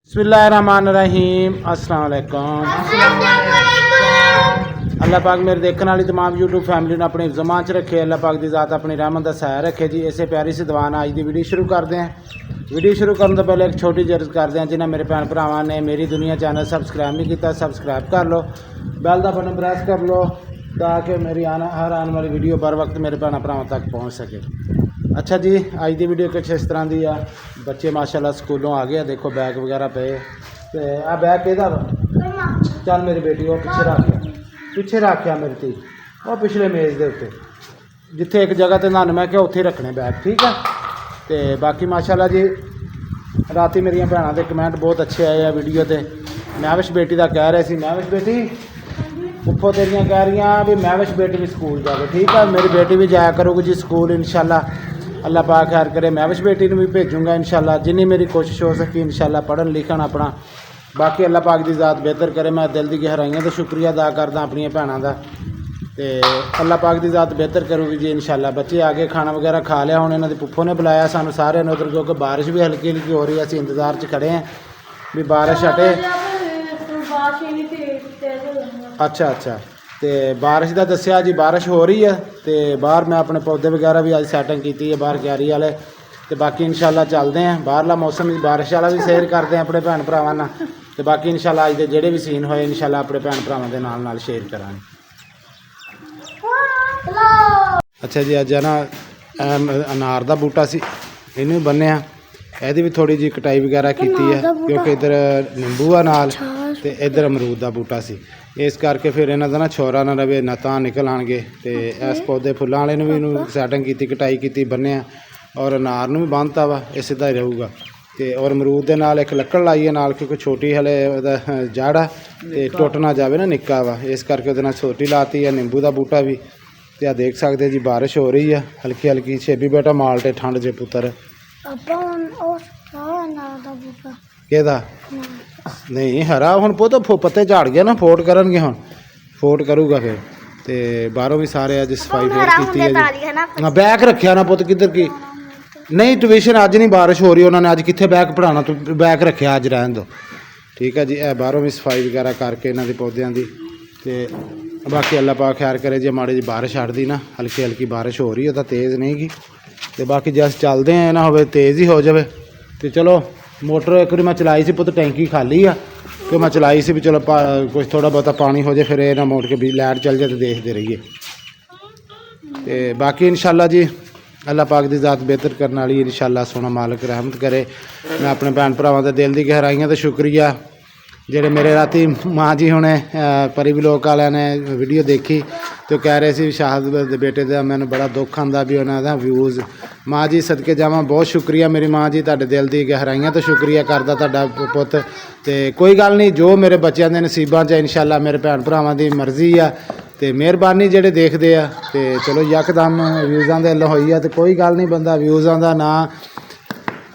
बिस्मिल्लाहिर्रहमानिर्रहीम अस्सलाम वालेकुम। अल्लाह पाक मेरे देखने वाली तमाम यूट्यूब फैमिली ने अपने ज़मान च रखे। अल्लाह पाक की ज़ात अपनी रहमत का सहारा रखे जी। इसे प्यारी सी दुआ नाल अज की वीडियो शुरू करते हैं। वीडियो शुरू करने तो पहले एक छोटी जी अर्ज़ करते हैं, जिन्हें मेरे भैन भरावां ने मेरी दुनिया चैनल सबसक्राइब नहीं किया सबसक्राइब कर लो, बैल का बटन प्रेस कर लो ताकि मेरी हर आने वाली वीडियो बर वक्त मेरे भैन भरावां तक पहुँच सके। अच्छा जी, अज की वीडियो कुछ इस तरह की आ। बच्चे माशाल्लाह स्कूलों आ गए, देखो बैग वगैरह पे। तो आ बैग किहदा वा? चल मेरी बेटी वो पिछे रखिया मेरी धी वो पिछले मेज़ के उत्ते, जिथे एक जगह तो नन मैं क्या उत्थे रखने बैग, ठीक है। तो बाकी माशाल्लाह जी राती मेरिया भैनों के कमेंट बहुत अच्छे आए हैं वीडियो ते। महविश बेटी का कह रहे थे, महविश बेटी उप्पो तेरियां कह रही भी महविश बेटी भी स्कूल जाए, ठीक है। मेरी बेटी भी जाया करूगी जी स्कूल इंशाल्लाह। अल्लाह पाक खैर करे, महविश बेटी भी भेजूँगा इंशाल्लाह, जिन्नी मेरी कोशिश हो सकी इंशाल्लाह पढ़न लिखन अपना। बाकी अल्लाह पाक की ज़ात बेहतर करे। मैं दिल की गहराइयों तो शुक्रिया अदा करदा अपन भैनों का। तो अल्लाह पाक की ज़ात बेहतर करूगी जी इंशाल्लाह। बच्चे आगे खाना वगैरह खा लिया, हुण इन्हां दी पुप्पो ने बुलाया सानू सारे ने उधर, क्योंकि बारिश भी हल्की हल्की हो रही है। असीं इंतज़ार च खड़े हैं भी बारिश हटे। अच्छा अच्छा, तो बारिश का दसिया जी, बारिश हो रही है। तो बाहर मैं अपने पौधे वगैरह भी अज सैटिंग की है बाहर क्यारी वाले। तो बाकी इंशाल्लाह चलते हैं बाहरला मौसम बारिश वाला भी शेयर करते हैं अपने भैन भरावां नाल। तो बाकी इंशाल्लाह अज के जोड़े भी सीन होए इंशाल्लाह अपने भैन भरावां दे नाल शेयर करांगे। अच्छा जी, अज ना अनार का बूटा सी, इनू बन्निया, यदि भी थोड़ी जी कटाई वगैरह की है, क्योंकि इधर नींबू आ नाल ते इधर अमरूद का बूटा सी। इस करके फिर इन्हां दा ना छोरा ना रवे ना तां निकल आएंगे। तो इस पौधे फुल्लां वाले भी सैटिंग की कटाई की बन्निया, और अनार भी बंधता वा, ये सीधा ही रहूगा। तो और अमरूद के नाल एक लक्कड़ लाई है नाल, क्योंकि छोटी हले जड़ आ तो टुट ना जाए ना, निक्का वा, इस करके उहदे नाल छोटी लाती है। नींबू का बूटा भी तो आ देख सकते जी, बारिश हो रही है हल्की हल्की। छेबी बेटा माल्टे ठंड जे पुत्र केदा नहीं हरा हुण पुत पत्ते झाड़ गया ना, फोट करनगे हुण, फोट करूगा फिर। तो बाहरों भी सारे अज सफाई फिर की है जी। हाँ बैग रखिया ना पुत, किधर की नहीं ट्यूशन अज नहीं बारिश हो रही, उन्होंने अज कितने बैग पढ़ाना, तो बैग रखिया अज रहन दो, ठीक है जी। बाहरों भी सफाई वगैरह करके इन्हों के पौधों की। तो बाकी अल्लाह पाक खैर करे जी, माड़ी जी बारिश हटदी ना, हल्की हल्की बारिश हो रही है, तो तेज़ नहीं गी। तो बाकी जस चलते हैं ना हो तेज़ ही हो जाए। तो चलो मोटर एक बार मैं चलाई सी पुत, टैंकी खाली आ, तो मैं चलाई सी भी चलो कुछ थोड़ा बहुता पानी हो जाए, फिर ये ना मोड़ के भी लाइट चल जाए तो देखते रहिए। तो बाकी इंशाल्लाह जी अल्लाह पाक की ज़ात बेहतर करने वाली इंशाल्लाह, सोना मालिक रहमत करे। मैं अपने भैन भरावां दा दिल की गहराइयां तो शुक्रिया, जेडे मेरे राती माँ जी हुणे परी व्लॉग वाले ने वीडियो देखी तो कह रहे थे शाहद दे बेटे का मैंने बड़ा दुख आंदा भी उन्होंने व्यूज़। माँ जी सदके जावां, बहुत शुक्रिया मेरी माँ जी, तुहाडे दिल की गहराइयां तो शुक्रिया करदा तुहाडा पुत। तो कोई गल नहीं, जो मेरे बच्चों के नसीबां च इंशाल्लाह मेरे भैन भरावां की मर्जी आ, तो मेहरबानी जेडे देखते आ। तो चलो यकदम व्यूज़ां दे अल्लों होई आ, तो कोई गल नहीं, बंदा व्यूज़ां दा ना,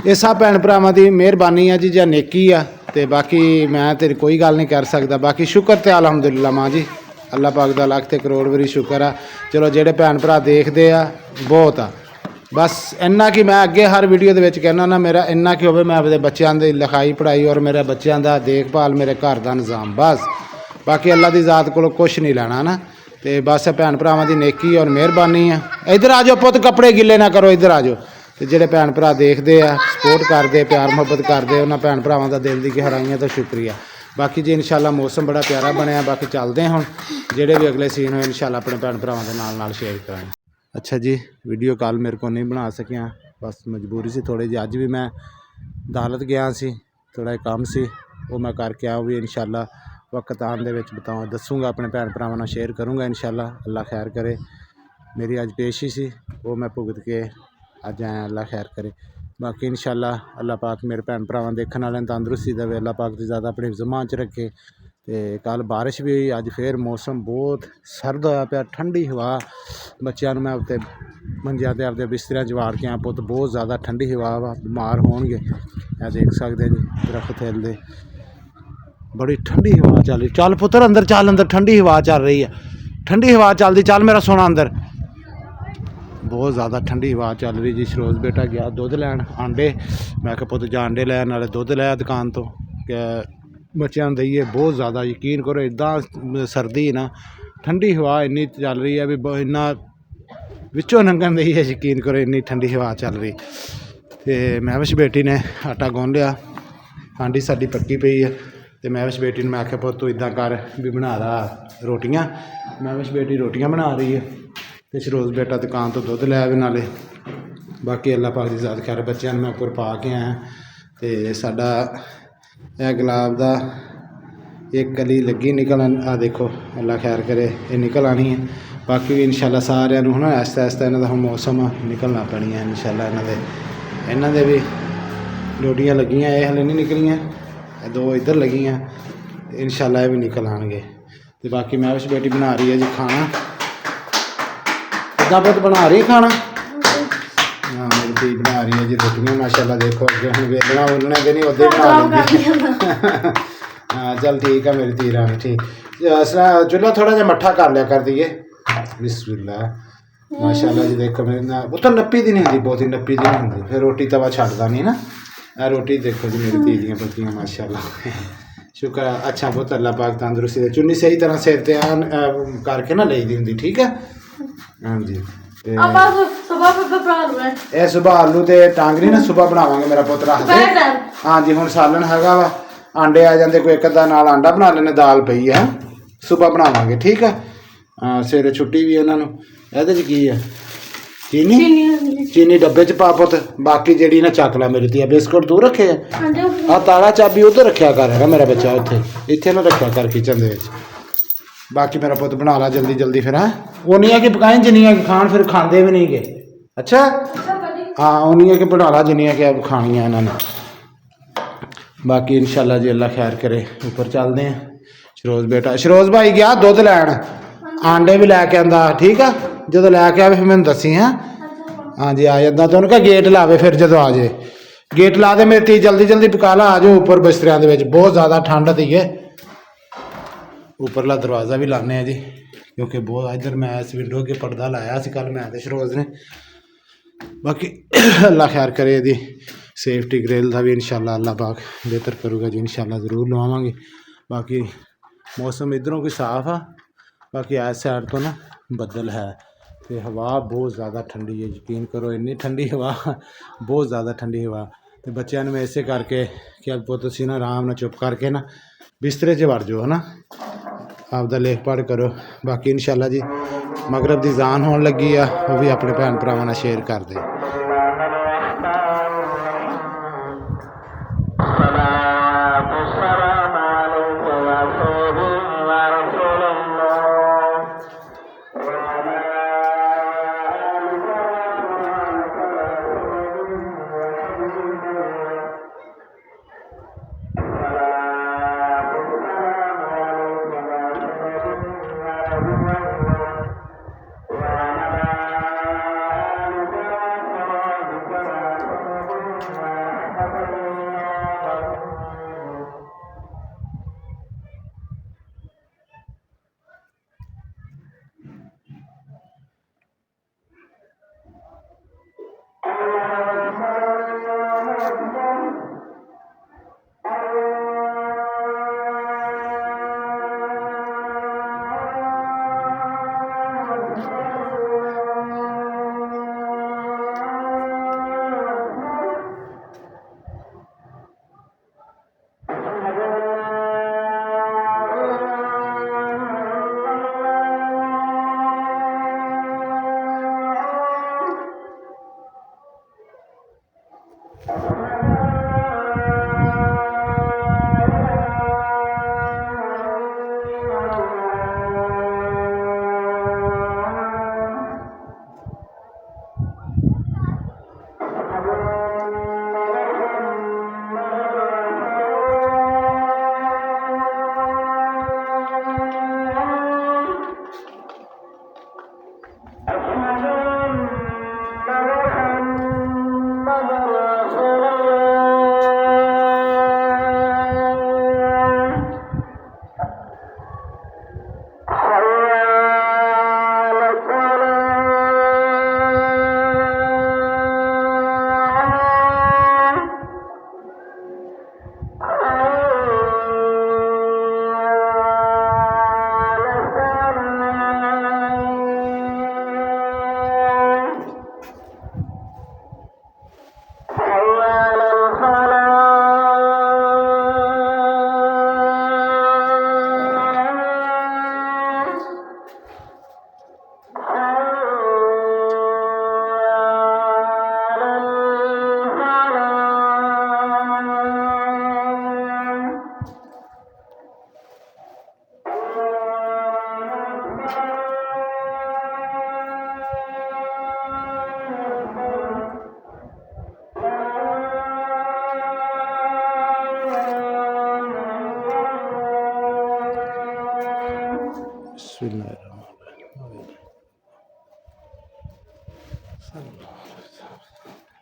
ये सब भैन भरावां की मेहरबानी है जी, या नेकी आ। तो बाकी मैं तेरी कोई गल नहीं कर सकता। बाकी शुक्र तो अलहमदुलिल्लाह माँ जी, अल्लाह पाक दा लख ते करोड़ वारी शुक्र आ। चलो जेडे भैन भरा देखते आ बहुत आ, बस इन्ना कि मैं अगे हर वीडियो के कहना ना, मेरा इन्ना कि होवे मैं अपने बच्चों की लिखाई पढ़ाई और मेरे बच्चों का देखभाल, मेरे घर का निज़ाम, बस। बाकी अल्लाह की ज़ात को कुछ नहीं लेना ना। तो बस भैन भरावां की नेकी और मेहरबानी है। इधर आ जाओ पुत, कपड़े गिले ना करो, इधर आ जाओ। तो जेडे भैन भरा देखते आ, सपोर्ट करते, प्यार मुहब्बत करते, उन्होंने भैन भरावां का दिल की गहराइयां तो शुक्रिया। बाकी जी इंशाल्लाह मौसम बड़ा प्यारा बनया। बाकी चलते हैं हुण, जेडे भी अगले सीन होए इंशाल्लाह अपने भैन भरावां के नाल शेयर करांगे। अच्छा जी, वीडियो कॉल मेरे को नहीं बना सकिया, बस मजबूरी सी थोड़ी जी। अज भी मैं अदालत गया सी, थोड़ा काम सी, वो मैं करके आया भी इंशाल्लाह वक्त आने दे विच बताऊँ दसूँगा, अपने भैन भरावां नाल शेयर करूँगा इंशाल्लाह। अल्लाह खैर करे, मेरी अज पेशी सी वो मैं भुगत के अज आया, अल्लाह खैर करे। बाकी इंशाल्लाह अल्लाह पाक मेरे भैन भरावां देखने वाले तंदुरुस्ती देवे, अल्लाह पाक की ज़्यादा अपनी ज़मान च रखे। तो कल बारिश भी हुई, अज फिर मौसम बहुत सर्द होया पिया, ठंडी हवा। बच्चों मैं उत्ते मंजिया ते आपदे बिस्तरियां च वाड़ के आया, पुत बहुत ज़्यादा ठंडी हवा वा, बीमार होणगे। देख सकते जी दरख्त हिलदे, बड़ी ठंडी हवा चल रही। चल पुत्र अंदर चल, अंदर ठंडी हवा चल रही है, ठंडी हवा चलती, चल मेरा सोना अंदर। बहुत ज़्यादा ठंडी हवा चल रही जी। सरोज बेटा गया दुध लैन आंडे, मैं कहा पुत जा आंडे लै, नाले दुध लै दुकान तो, ਬੱਚਿਆਂ ਨੂੰ ਦਈਏ। ਬਹੁਤ ਜ਼ਿਆਦਾ ਯਕੀਨ ਕਰੋ ਇੱਦਾਂ ਸਰਦੀ ਨਾ ਠੰਡੀ ਹਵਾ ਇੰਨੀ ਚੱਲ ਰਹੀ ਹੈ ਵੀ ਇੰਨਾ ਵਿੱਚੋਂ ਲੰਘਣ ਦੀ ਹੈ, ਯਕੀਨ ਕਰੋ ਇੰਨੀ ਠੰਡੀ ਹਵਾ ਚੱਲ ਰਹੀ। ਅਤੇ ਮਹਿਵਿਸ਼ ਬੇਟੀ ਨੇ ਆਟਾ ਗੁੰਨ ਲਿਆ, ਹਾਂਡੀ ਸਾਡੀ ਪੱਕੀ ਪਈ ਹੈ। ਅਤੇ ਮਹਿਵਿਸ਼ ਬੇਟੀ ਨੂੰ ਮੈਂ ਆਖਿਆ ਪੁੱਤ ਤੂੰ ਇੱਦਾਂ ਕਰ ਵੀ ਬਣਾ ਲਾ ਰੋਟੀਆਂ। ਮਹਿਵਿਸ਼ ਬੇਟੀ ਰੋਟੀਆਂ ਬਣਾ ਰਹੀ ਹੈ ਅਤੇ ਸ਼ਰੋਜ਼ ਬੇਟਾ ਦੁਕਾਨ ਤੋਂ ਦੁੱਧ ਲੈ ਆਵੇ ਨਾਲੇ। ਬਾਕੀ ਅੱਲਾ ਪਾਕ ਦੀ ਜ਼ਾਤ ਖੈਰ। ਬੱਚਿਆਂ ਨੂੰ ਮੈਂ ਉੱਪਰ ਪਾ ਕੇ ਆਇਆ ਅਤੇ ਸਾਡਾ ਇਹ ਗੁਲਾਬ ਦਾ ਇੱਕ ਕਲੀ ਲੱਗੀ ਨਿਕਲਣ, ਆਹ ਦੇਖੋ ਅੱਲਾ ਖੈਰ ਕਰੇ ਇਹ ਨਿਕਲ ਆਉਣੀ ਹੈ। ਬਾਕੀ ਵੀ ਇਨਸ਼ਾਅੱਲਾ ਸਾਰਿਆਂ ਨੂੰ ਹੁਣ ਆਹਿਸਤਾ ਆਹਿਸਤਾ ਇਹਨਾਂ ਦਾ ਹੁਣ ਮੌਸਮ ਨਿਕਲਣਾ ਪੈਣੀ ਹੈ ਇਨਸ਼ਾਅੱਲਾ। ਇਹਨਾਂ ਦੇ ਵੀ ਰੋਟੀਆਂ ਲੱਗੀਆਂ, ਇਹ ਹਲੇ ਨਹੀਂ ਨਿਕਲੀਆਂ, ਇਹ ਦੋ ਇੱਧਰ ਲੱਗੀਆਂ, ਇਨਸ਼ਾਅੱਲਾ ਇਹ ਵੀ ਨਿਕਲ ਆਉਣਗੇ। ਅਤੇ ਬਾਕੀ ਮਹਿਵਿਸ਼ ਬੇਟੀ ਬਣਾ ਰਹੀ ਹੈ ਜੀ ਖਾਣਾ। ਕਿੱਦਾਂ ਪੁੱਤ ਬਣਾ ਰਹੀ ਖਾਣਾ? ਹਾਂ ਮੇਰੀ ਧੀ ਬਣਾ ਰਹੀ ਹੈ ਜੀ ਰੋਟੀਆਂ ਮਾਸ਼ਾਅੱਲਾ। ਦੇਖੋ ਅੱਗੇ ਹੁਣ ਵੇਲਣਾ ਉਹਨਾਂ ਦੇ ਨਹੀਂ ਉੱਧੇ ਬਣਾ ਲੈਂਦੀ। ਹਾਂ ਚੱਲ ਠੀਕ ਆ ਮੇਰੀ ਧੀ ਰਾਣੀ, ਠੀਕ। ਚੁੱਲ੍ਹਾ ਥੋੜ੍ਹਾ ਜਿਹਾ ਮੱਠਾ ਕਰ ਲਿਆ ਕਰ ਦਈਏ। ਬਿਸਮਿल्लाह ਮਾਸ਼ਾਅੱਲਾ ਜੀ। ਦੇਖੋ ਮੇਰੇ ਨਾਲ ਉਹ ਤਾਂ ਨੱਪੀ ਦੀ ਨਹੀਂ ਹੁੰਦੀ, ਬਹੁਤੀ ਨੱਪੀ ਦੀ ਨਹੀਂ ਹੁੰਦੀ, ਫਿਰ ਰੋਟੀ ਤਵਾ ਛੱਡਦਾ ਨਹੀਂ ਨਾ। ਇਹ ਰੋਟੀ ਦੇਖੋ ਜੀ ਮੇਰੀ ਧੀ ਦੀਆਂ ਪੱਕੀਆਂ ਮਾਸ਼ਾਅੱਲਾ। ਸ਼ੁਕਰ ਹੈ। ਅੱਛਾ ਬਹੁਤ ਅੱਲਾ ਪਾਕ ਤੰਦਰੁਸਤੀ ਦੇ। ਚੁੰਨੀ ਸਹੀ ਤਰ੍ਹਾਂ ਸਿਰ 'ਤੇ ਕਰਕੇ ਨਾ ਲਈ ਦੀ ਹੁੰਦੀ, ਠੀਕ ਹੈ। ਹਾਂਜੀ ਇਹ ਸੁਬਾਹ ਆਲੂ ਤੇ ਟਾਂਗਰੀ ਨਾ ਸੁਬਾਹ ਬਣਾਵਾਂਗੇ ਮੇਰਾ ਪੁੱਤ ਰੱਖਦੇ। ਹਾਂਜੀ ਹੁਣ ਸਾਲਣ ਹੈਗਾ ਵਾ, ਆਂਡੇ ਆ ਜਾਂਦੇ ਕੋਈ ਇੱਕ ਅੱਧਾ ਨਾਲ ਆਂਡਾ ਬਣਾ ਲੈਣੇ, ਦਾਲ ਪਈ ਹੈ ਸੁਬਾਹ ਬਣਾਵਾਂਗੇ, ਠੀਕ ਹੈ। ਸਵੇਰੇ ਛੁੱਟੀ ਵੀ ਇਹਨਾਂ ਨੂੰ। ਇਹਦੇ 'ਚ ਕੀ ਹੈ? ਚੀਨੀ ਡੱਬੇ 'ਚ ਪਾ ਪੁੱਤ। ਬਾਕੀ ਜਿਹੜੀ ਨਾ ਚੱਕ ਲਾ ਮੇਰੀ ਧੀ, ਬਿਸਕੁਟ ਤੂੰ ਰੱਖੇ ਆ, ਆਹ ਤਾਲਾ ਚਾਬੀ ਉੱਧਰ ਰੱਖਿਆ ਕਰ ਹੈਗਾ ਮੇਰਾ ਬੱਚਾ, ਇੱਥੇ ਨਾ ਰੱਖਿਆ ਕਰ ਕਿਚਨ ਦੇ ਵਿੱਚ। ਬਾਕੀ ਮੇਰਾ ਪੁੱਤ ਬਣਾ ਲਾ ਜਲਦੀ ਜਲਦੀ ਫਿਰ। ਹੈਂ ਉਨੀਆਂ ਕਿ ਪਕਾਏ ਜਿੰਨੀਆਂ ਕਿ ਖਾਣ, ਫਿਰ ਖਾਂਦੇ ਵੀ ਨਹੀਂ ਗੇ। ਅੱਛਾ ਹਾਂ ਉਨੀਆਂ ਕਿ ਬਣਾ ਲਾ ਜਿੰਨੀਆਂ ਕਿ ਖਾਣੀਆਂ ਇਹਨਾਂ ਨੇ। ਬਾਕੀ ਇਨਸ਼ਾਅੱਲਾ ਜੀ ਅੱਲਾ ਖੈਰ ਕਰੇ। ਉੱਪਰ ਚੱਲਦੇ ਹਾਂ। ਸ਼ਰੋਜ਼ ਬੇਟਾ, ਸ਼ਰੋਜ਼ ਭਾਈ ਗਿਆ ਦੁੱਧ ਲੈਣ, ਆਂਡੇ ਵੀ ਲੈ ਕੇ ਆਂਦਾ, ਠੀਕ ਆ। ਜਦੋਂ ਲੈ ਕੇ ਆਵੇ ਫਿਰ ਮੈਨੂੰ ਦੱਸੀ। ਹੈਂ ਹਾਂਜੀ ਆ ਜਾਂਦਾ ਤਾਂ ਉਹਨੂੰ ਕਿਹਾ ਗੇਟ ਲਾਵੇ, ਫਿਰ ਜਦੋਂ ਆ ਜਾਏ ਗੇਟ ਲਾ ਦੇ ਮੇਰੀ ਧੀ, ਜਲਦੀ ਜਲਦੀ ਪਕਾ ਲਾ। ਆ ਜਾਓ ਉੱਪਰ ਬਿਸਤਰਿਆਂ ਦੇ ਵਿੱਚ, ਬਹੁਤ ਜ਼ਿਆਦਾ ਠੰਡ ਦੀ ਹੈ। ਉੱਪਰਲਾ ਦਰਵਾਜ਼ਾ ਵੀ ਲਾਉਂਦੇ ਹਾਂ ਜੀ ਕਿਉਂਕਿ ਬਹੁਤ ਇੱਧਰ ਮੈਂ ਇਸ ਵਿੰਡੋ ਅੱਗੇ ਪਰਦਾ ਲਾਇਆ ਸੀ ਕੱਲ੍ਹ ਮੈਂ ਅਤੇ ਸ਼ਰੋਜ਼ ਨੇ। ਬਾਕੀ ਅੱਲਾ ਖੈਰ ਕਰੇ ਇਹਦੀ ਸੇਫਟੀ ਗ੍ਰਿਲ ਦਾ ਵੀ ਇਨਸ਼ਾਅੱਲਾ ਅੱਲਾ ਪਾਕ ਬਿਹਤਰ ਕਰੂਗਾ ਜੀ ਇਨਸ਼ਾਅੱਲਾ ਜ਼ਰੂਰ ਲਵਾਵਾਂਗੇ। ਬਾਕੀ ਮੌਸਮ ਇੱਧਰੋਂ ਕੋਈ ਸਾਫ਼ ਆ, ਬਾਕੀ ਇਸ ਸਾਈਡ ਤੋਂ ਨਾ ਬੱਦਲ ਹੈ ਅਤੇ ਹਵਾ ਬਹੁਤ ਜ਼ਿਆਦਾ ਠੰਡੀ ਹੈ। ਯਕੀਨ ਕਰੋ ਇੰਨੀ ਠੰਡੀ ਹਵਾ, ਬਹੁਤ ਜ਼ਿਆਦਾ ਠੰਡੀ ਹਵਾ। ਅਤੇ ਬੱਚਿਆਂ ਨੂੰ ਮੈਂ ਇਸੇ ਕਰਕੇ ਕਿ ਪੁੱਤ ਤੁਸੀਂ ਨਾ ਆਰਾਮ ਨਾਲ ਚੁੱਪ ਕਰਕੇ ਨਾ ਬਿਸਤਰੇ 'ਚ ਵੜ ਜਾਓ, ਹੈ ਨਾ, ਆਪਦਾ ਲੇਖ ਪੜ੍ਹ ਕਰੋ। ਬਾਕੀ ਇਨਸ਼ਾਅੱਲਾ ਜੀ ਮਗਰਬ ਦੀ ਜ਼ਾਨ ਹੋਣ ਲੱਗੀ ਆ, ਉਹ ਵੀ ਆਪਣੇ ਭੈਣ ਭਰਾਵਾਂ ਨਾਲ ਸ਼ੇਅਰ ਕਰ ਦੇ।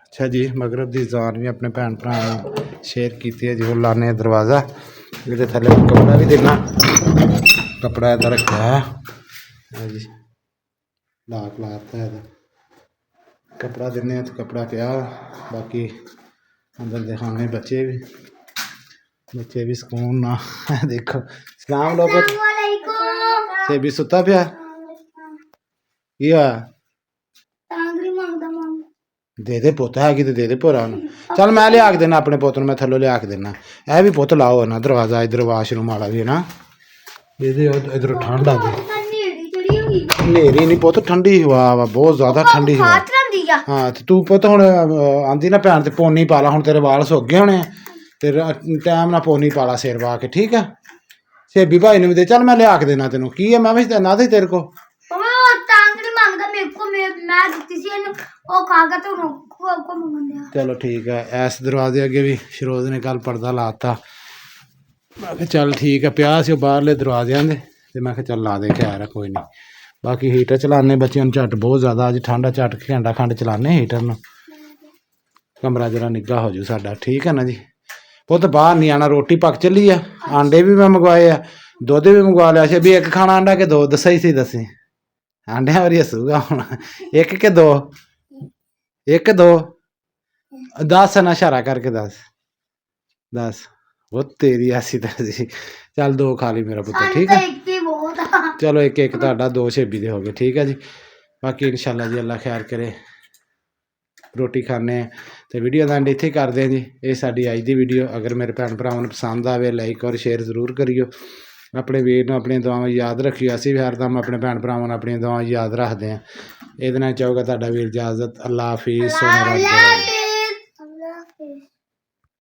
ਅੱਛਾ ਜੀ, ਮਗਰਬ ਦੀ ਜ਼ਾਨ ਵੀ ਆਪਣੇ ਭੈਣ ਭਰਾ ਨੂੰ ਸ਼ੇਅਰ ਕੀਤੀ ਹੈ ਜੀ। ਹੁਣ ਲਾਣੇ ਆ ਦਰਵਾਜ਼ਾ, ਇਹਦੇ ਥੱਲੇ ਕੱਪੜਾ ਵੀ ਦੇਣਾ, ਕੱਪੜਾ ਇਹਦਾ ਰੱਖਿਆ ਹੈ ਜੀ, ਲਾਕ ਲਾਤਾ ਇਹਦਾ ਕੱਪੜਾ ਦਿੰਦੇ ਹਾਂ, ਕੱਪੜਾ ਪਿਆ। ਬਾਕੀ ਅੰਦਰ ਦਿਖਾਣੇ ਬੱਚੇ ਵੀ ਸਕੂਨ ਨਾ ਦੇਖੋ। ਸਲਾਮ ਲੋਕ ਸੇਬੀ ਸੁੱਤਾ ਪਿਆ, ਕੀ ਹੋਇਆ? ਦੇ ਦੇ ਪੁੱਤ, ਹੈਗੀ ਤੇ ਦੇ ਦੇ ਭੋਰਾ ਨੂੰ। ਚੱਲ ਮੈਂ ਲਿਆ ਕੇ ਦੇਣਾ ਆਪਣੇ ਪੁੱਤ ਨੂੰ, ਮੈਂ ਥੱਲੋਂ ਲਿਆ ਕੇ ਦੇਣਾ। ਇਹ ਵੀ ਪੁੱਤ ਲਾਓ ਨਾ ਦਰਵਾਜ਼ਾ, ਇੱਧਰ ਵਾਸ਼ਰੂਮ ਵਾਲਾ ਵੀ ਹੈ ਨਾ, ਇਹਦੇ ਇੱਧਰੋਂ ਠੰਡ ਆ ਗਈ। ਹਨੇਰੀ ਨਹੀਂ ਪੁੱਤ, ਠੰਡੀ ਹਵਾ ਵਾ, ਬਹੁਤ ਜ਼ਿਆਦਾ ਠੰਡੀ ਹਵਾ। ਹਾਂ ਤੇ ਤੂੰ ਪੁੱਤ ਹੁਣ ਆਂਦੀ ਨਾ ਭੈਣ ਤੇ ਪੋਨੀ ਪਾ ਲਾ, ਹੁਣ ਤੇਰੇ ਵਾਲ ਸੁੱਕ ਗਏ ਹੋਣੇ ਤੇ ਟਾਈਮ ਨਾਲ ਪੋਨੀ ਪਾ ਲਾ ਸਿਰ ਵਾ ਕੇ, ਠੀਕ ਆ? ਸੇਬੀ ਭਾਈ ਨੂੰ ਵੀ ਦੇ, ਚੱਲ ਮੈਂ ਲਿਆ ਕੇ ਦੇਣਾ ਤੈਨੂੰ। ਕੀ ਹੈ ਮੈਂ ਵੀ ਨਾ ਦੇ ਤੇਰੇ ਕੋ ਚਲੋ ਠੀਕ ਹੈ। ਇਸ ਦਰਵਾਜ਼ੇ ਅੱਗੇ ਵੀ ਸ਼ਰੋਜ਼ ਨੇ ਕੱਲ ਪਰਦਾ ਲਾਤਾ। ਮੈਂ ਕਿਹਾ ਚੱਲ ਠੀਕ ਹੈ, ਪਿਆ ਸੀ ਉਹ ਬਾਹਰਲੇ ਦਰਵਾਜ਼ਿਆਂ ਦੇ, ਤੇ ਮੈਂ ਕਿਹਾ ਚੱਲ ਲਾ ਦੇ, ਖੈਰ ਕੋਈ ਨਹੀਂ। ਬਾਕੀ ਹੀਟਰ ਚਲਾਉਂਦੇ ਬੱਚਿਆਂ ਨੂੰ, ਝੱਟ ਬਹੁਤ ਜ਼ਿਆਦਾ ਅੱਜ ਠੰਡ ਆ, ਝੱਟ ਘੰਟਾ ਖੰਡ ਚਲਾਉਂਦੇ ਹੀਟਰ ਨੂੰ, ਕਮਰਾ ਜਰਾ ਨਿੱਘਾ ਹੋ ਜੂ ਸਾਡਾ, ਠੀਕ ਹੈ ਨਾ ਜੀ? ਪੁੱਤ ਬਾਹਰ ਨਹੀਂ ਆਉਣਾ, ਰੋਟੀ ਪੱਕ ਚੱਲੀ ਆ, ਆਂਡੇ ਵੀ ਮੈਂ ਮੰਗਵਾਏ ਆ, ਦੁੱਧ ਵੀ ਮੰਗਵਾ ਲਿਆ ਸੀ। ਵੀ ਇੱਕ ਖਾਣਾ ਆਂਡਾ ਕਿ ਦੋ, ਦੱਸਿਆ ਹੀ ਸੀ, ਦੱਸੀ ਆਂਡਿਆਂ ਵਾਰੀ ਹੱਸੂਗਾ ਹੁਣ। ਇੱਕ ਕਿ ਦੋ? ਇੱਕ ਦੋ? ਦੱਸ ਨਾ, ਇਸ਼ਾਰਾ ਕਰਕੇ ਦੱਸ ਉਹ ਤੇਰੀ ਐਸੀ ਤਾਂ ਜੀ। ਚੱਲ ਦੋ ਖਾ ਲਈ ਮੇਰਾ ਪੁੱਤਰ, ਠੀਕ ਹੈ? ਚਲੋ ਇੱਕ ਇੱਕ ਤੁਹਾਡਾ, ਦੋ ਸੇਬੀ ਦੇ ਹੋ ਗਏ, ਠੀਕ ਹੈ ਜੀ? ਬਾਕੀ ਇਨਸ਼ਾਅੱਲਾ ਜੀ ਅੱਲਾ ਖੈਰ ਕਰੇ, ਰੋਟੀ ਖਾਂਦੇ ਹਾਂ ਅਤੇ ਵੀਡੀਓ ਦਾ ਐਂਡ ਇੱਥੇ ਹੀ ਕਰਦੇ ਹਾਂ ਜੀ। ਇਹ ਸਾਡੀ ਅੱਜ ਦੀ ਵੀਡੀਓ। ਅਗਰ ਮੇਰੇ ਭੈਣ ਭਰਾਵਾਂ ਨੂੰ ਪਸੰਦ ਆਵੇ, ਲਾਈਕ ਔਰ ਸ਼ੇਅਰ ਜ਼ਰੂਰ ਕਰਿਓ। ਆਪਣੇ ਵੀਰ ਨੂੰ ਆਪਣੀਆਂ ਦੁਆਵਾਂ ਯਾਦ ਰੱਖਿਓ। ਅਸੀਂ ਵੀ ਹਰਦਮ ਆਪਣੇ ਭੈਣ ਭਰਾਵਾਂ ਨੂੰ ਆਪਣੀਆਂ ਦੁਆਵਾਂ ਯਾਦ ਰੱਖਦੇ ਹਾਂ। ਇਹਦੇ ਨਾਲ ਚਾਹੂਗਾ ਤੁਹਾਡਾ ਵੀਰ ਇਜਾਜ਼ਤ। ਅੱਲਾ ਹਾਫਿਜ਼।